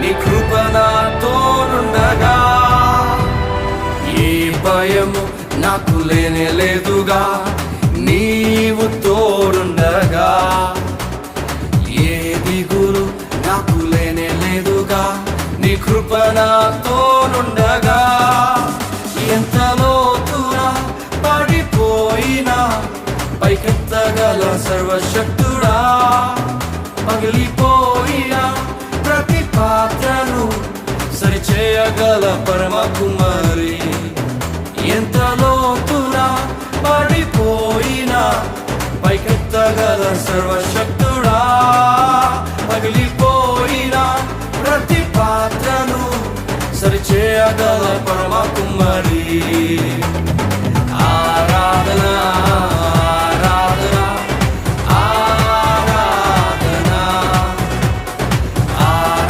నీ కృప నాతోనుండగా ఏ భయము నాకు లేనే లేదుగా, నీవు తోడుండగా. ఏ దిగులు నాకు లేనే లేదుగా, నీ కృప నాతోనుండగా. ఎంత లోతునా పడిపోయినా పైకెత్తగల సర్వశక్తుడా, పగిలిపోయిన ప్రతి పాత్రను సరిచేయగల పరమ కుమారి. ఎంత లోతునా పడిపోయినా పైకెత్తగల సర్వశక్తుడా, పగిలిపోయిన ప్రతి పాత్రను సరిచేయగల పరమ కుమారి.